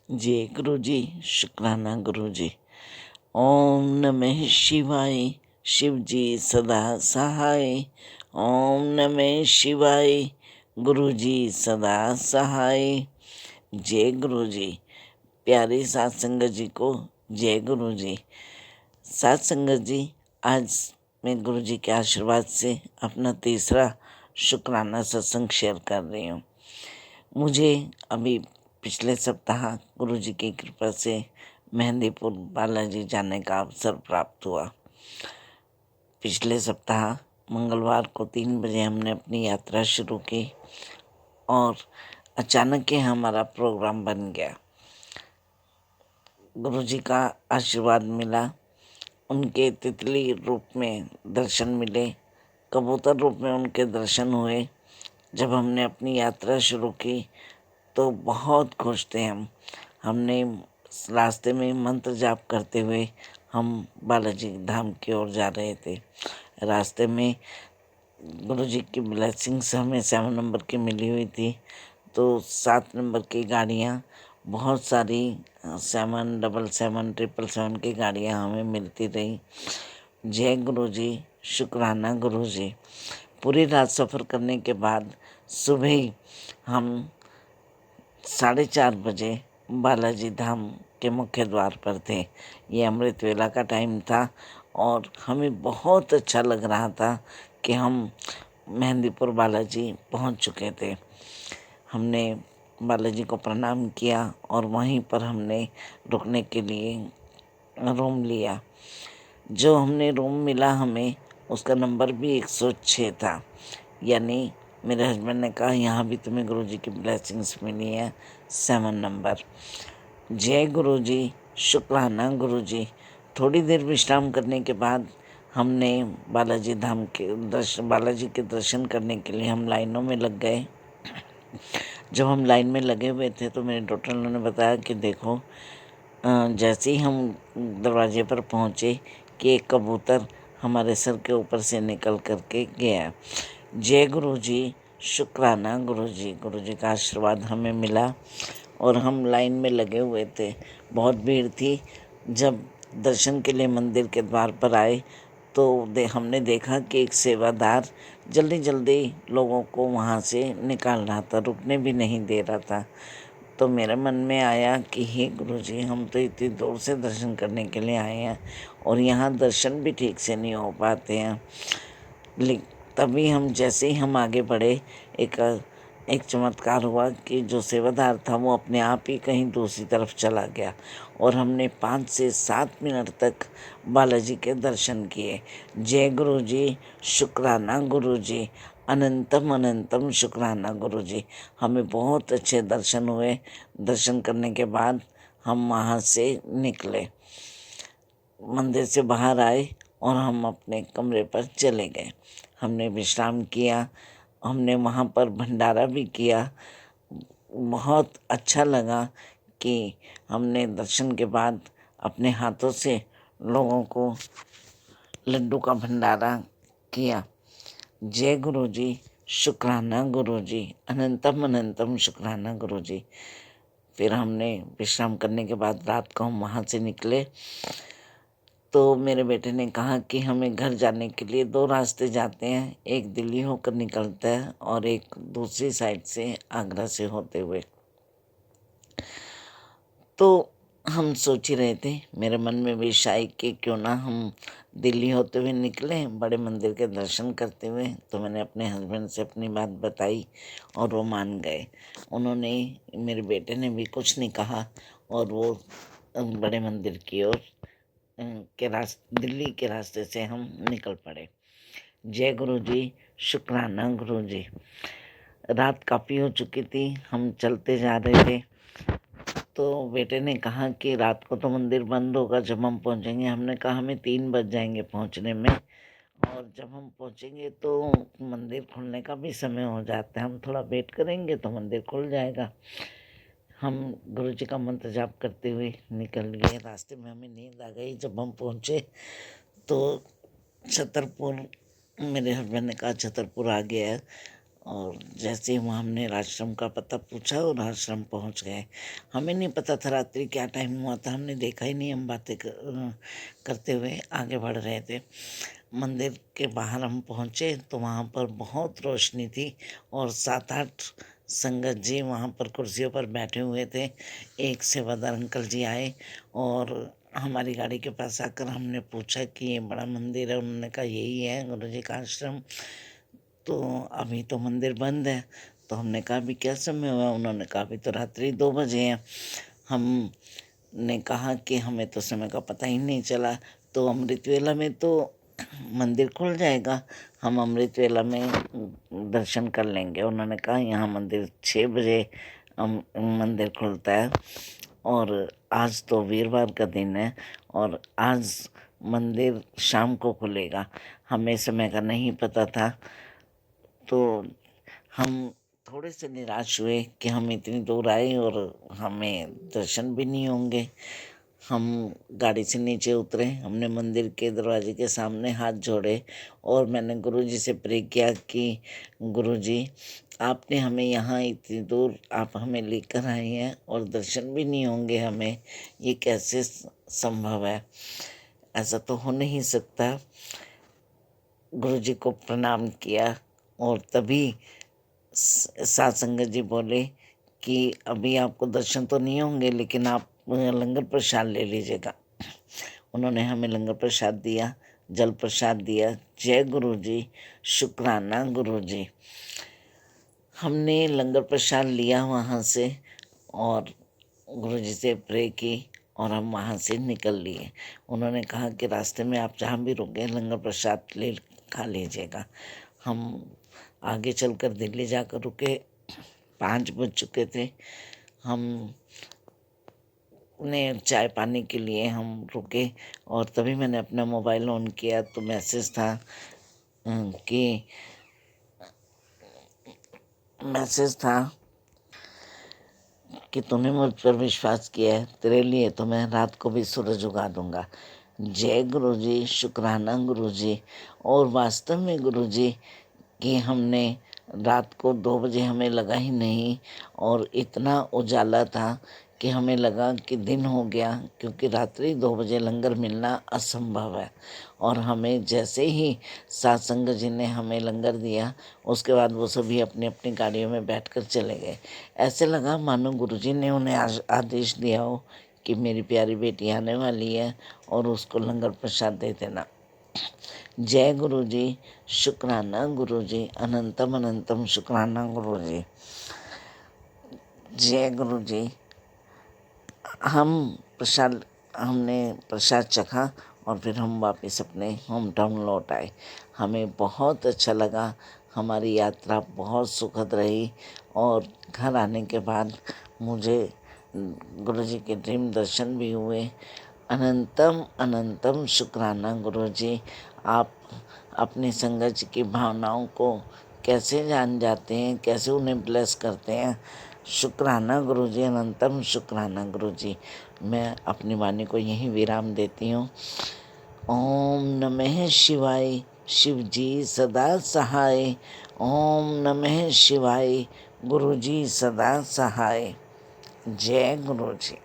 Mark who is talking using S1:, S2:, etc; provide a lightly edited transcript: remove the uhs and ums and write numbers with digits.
S1: जय गुरु जी। शुक्राना गुरु जी। ओम नमः शिवाय। शिव जी सदा सहाय। ओम नमः शिवाय। गुरु जी सदा सहाय। जय गुरु जी। प्यारी सात संगत जी को जय गुरु जी। सात संगत जी, आज मैं गुरु जी के आशीर्वाद से अपना तीसरा शुक्राना सत्संग शेयर कर रही हूँ। मुझे अभी पिछले सप्ताह गुरु जी की कृपा से मेहंदीपुर बालाजी जाने का अवसर प्राप्त हुआ। पिछले सप्ताह मंगलवार को 3 बजे हमने अपनी यात्रा शुरू की और अचानक ही हमारा प्रोग्राम बन गया। गुरु जी का आशीर्वाद मिला, उनके तितली रूप में दर्शन मिले, कबूतर रूप में उनके दर्शन हुए। जब हमने अपनी यात्रा शुरू की तो बहुत खुश थे हमने रास्ते में मंत्र जाप करते हुए हम बालाजी धाम की ओर जा रहे थे। रास्ते में गुरु जी की ब्लेसिंग्स हमें 7 नंबर की मिली हुई थी, तो 7 नंबर की गाड़ियाँ बहुत सारी 7, 777, 777 की गाड़ियाँ हमें मिलती रही। जय गुरु जी। शुक्राना गुरु जी। पूरी रात सफ़र करने के बाद सुबह ही हम 4:30 बजे बालाजी धाम के मुख्य द्वार पर थे। ये अमृत वेला का टाइम था और हमें बहुत अच्छा लग रहा था कि हम मेहंदीपुर बालाजी पहुंच चुके थे। हमने बालाजी को प्रणाम किया और वहीं पर हमने रुकने के लिए रूम लिया। जो हमने रूम मिला हमें, उसका नंबर भी 106 था। यानी मेरे हस्बैंड ने कहा यहाँ भी तुम्हें गुरु जी की ब्लेसिंग्स मिली है, 7 नंबर। जय गुरु जी। शुक्राना गुरु जी। थोड़ी देर विश्राम करने के बाद हमने बालाजी के दर्शन करने के लिए हम लाइनों में लग गए। जब हम लाइन में लगे हुए थे तो मेरे डॉक्टर ने बताया कि देखो, जैसे ही हम दरवाजे पर पहुँचे कि एक कबूतर हमारे सर के ऊपर से निकल करके गया। जय गुरु जी। शुक्राना गुरु जी। गुरु जी का आशीर्वाद हमें मिला और हम लाइन में लगे हुए थे। बहुत भीड़ थी। जब दर्शन के लिए मंदिर के द्वार पर आए तो हमने देखा कि एक सेवादार जल्दी जल्दी लोगों को वहाँ से निकाल रहा था, रुकने भी नहीं दे रहा था। तो मेरे मन में आया कि हे गुरु जी, हम तो इतनी दूर से दर्शन करने के लिए आए हैं और यहाँ दर्शन भी ठीक से नहीं हो पाते हैं। तभी हम जैसे ही हम आगे बढ़े, एक चमत्कार हुआ कि जो सेवादार था वो अपने आप ही कहीं दूसरी तरफ चला गया और हमने 5 से 7 मिनट तक बालाजी के दर्शन किए। जय गुरु जी। शुक्राना गुरु जी। अनंतम अनंतम शुक्राना गुरु जी। हमें बहुत अच्छे दर्शन हुए। दर्शन करने के बाद हम वहाँ से निकले, मंदिर से बाहर आए और हम अपने कमरे पर चले गए। हमने विश्राम किया, हमने वहाँ पर भंडारा भी किया। बहुत अच्छा लगा कि हमने दर्शन के बाद अपने हाथों से लोगों को लड्डू का भंडारा किया। जय गुरु जी। शुक्राना गुरु जी। अनंतम अनंतम शुक्राना गुरु जी। फिर हमने विश्राम करने के बाद रात को हम वहाँ से निकले तो मेरे बेटे ने कहा कि हमें घर जाने के लिए 2 रास्ते जाते हैं, एक दिल्ली होकर निकलता है और एक दूसरी साइड से आगरा से होते हुए। तो हम सोच ही रहे थे, मेरे मन में विश आई कि क्यों ना हम दिल्ली होते हुए निकले बड़े मंदिर के दर्शन करते हुए। तो मैंने अपने हस्बैंड से अपनी बात बताई और वो मान गए। उन्होंने, मेरे बेटे ने भी कुछ नहीं कहा और वो बड़े मंदिर की ओर दिल्ली के रास्ते से हम निकल पड़े। जय गुरु जी। शुक्राना गुरु जी। रात काफ़ी हो चुकी थी, हम चलते जा रहे थे तो बेटे ने कहा कि रात को तो मंदिर बंद होगा जब हम पहुंचेंगे। हमने कहा हमें 3 बज जाएंगे पहुंचने में और जब हम पहुंचेंगे तो मंदिर खुलने का भी समय हो जाता है, हम थोड़ा वेट करेंगे तो मंदिर खुल जाएगा। हम गुरु जी का मंत्र जाप करते हुए निकल गए। रास्ते में हमें नींद आ गई। जब हम पहुंचे तो छतरपुर, मेरे हस्बैंड ने कहा छतरपुर आ गया है और जैसे ही वहाँ हमने आश्रम का पता पूछा और आश्रम पहुँच गए। हमें नहीं पता था रात्रि क्या टाइम हुआ था, हमने देखा ही नहीं। हम करते हुए आगे बढ़ रहे थे। मंदिर के बाहर हम पहुँचे तो वहाँ पर बहुत रोशनी थी और 7-8 संगत जी वहाँ पर कुर्सियों पर बैठे हुए थे। एक सेवादार अंकल जी आए और हमारी गाड़ी के पास आकर हमने पूछा कि ये बड़ा मंदिर है। उन्होंने कहा यही है गुरु जी का आश्रम। तो अभी तो मंदिर बंद है। तो हमने कहा अभी क्या समय हुआ? उन्होंने कहा अभी तो रात्रि 2 बजे हैं। हमने कहा कि हमें तो समय का पता ही नहीं चला। तो अमृत वेला में तो मंदिर खुल जाएगा, हम अमृत वेला में दर्शन कर लेंगे। उन्होंने कहा यहाँ मंदिर 6 बजे मंदिर खुलता है और आज तो वीरवार का दिन है और आज मंदिर शाम को खुलेगा। हमें समय का नहीं पता था। तो हम थोड़े से निराश हुए कि हम इतनी दूर आए और हमें दर्शन भी नहीं होंगे। हम गाड़ी से नीचे उतरे, हमने मंदिर के दरवाजे के सामने हाथ जोड़े और मैंने गुरुजी से प्रे किया कि गुरुजी आपने हमें यहाँ इतनी दूर आप हमें लेकर आए हैं और दर्शन भी नहीं होंगे हमें, ये कैसे संभव है? ऐसा तो हो नहीं सकता। गुरुजी को प्रणाम किया और तभी सात संगत जी बोले कि अभी आपको दर्शन तो नहीं होंगे लेकिन आप लंगर प्रसाद ले लीजिएगा। उन्होंने हमें लंगर प्रसाद दिया, जल प्रसाद दिया। जय गुरु जी, शुक्राना गुरु जी। हमने लंगर प्रसाद लिया वहाँ से और गुरु जी से प्रे की और हम वहाँ से निकल लिए। उन्होंने कहा कि रास्ते में आप जहाँ भी रुके लंगर प्रसाद ले खा लीजिएगा। हम आगे चलकर दिल्ली जाकर रुके। 5 बज चुके थे। हम ने चाय पानी के लिए हम रुके और तभी मैंने अपना मोबाइल ऑन किया तो मैसेज था कि तूने मुझ पर विश्वास किया है, तेरे लिए तो मैं रात को भी सूरज उगा दूंगा। जय गुरु जी, शुक्राना गुरु जी। और वास्तव में गुरु जी कि हमने रात को 2 बजे हमें लगा ही नहीं और इतना उजाला था कि हमें लगा कि दिन हो गया, क्योंकि रात्रि 2 बजे लंगर मिलना असंभव है। और हमें जैसे ही सात संगत जी ने हमें लंगर दिया उसके बाद वो सभी अपनी अपनी गाड़ियों में बैठकर चले गए। ऐसे लगा मानो गुरुजी ने उन्हें आदेश दिया हो कि मेरी प्यारी बेटी आने वाली है और उसको लंगर प्रसाद दे देना। जय गुरु जी, शुक्राना गुरु जी, अनंतम अनंतम शुक्राना गुरु जी। जय गुरु जी। हमने प्रसाद चखा और फिर हम वापस अपने होम टाउन लौट आए। हमें बहुत अच्छा लगा, हमारी यात्रा बहुत सुखद रही और घर आने के बाद मुझे गुरुजी के ड्रीम दर्शन भी हुए। अनंतम अनंतम शुक्राना गुरु जी। आप अपनी संगत की भावनाओं को कैसे जान जाते हैं, कैसे उन्हें ब्लेस करते हैं। शुक्राना गुरु जी, अनंतम शुक्राना गुरु जी। मैं अपनी वाणी को यहीं विराम देती हूँ। ओम नमः शिवाय, शिव जी सदा सहाय। ओम नमः शिवाय, गुरु जी सदा सहाय। जय गुरु जी।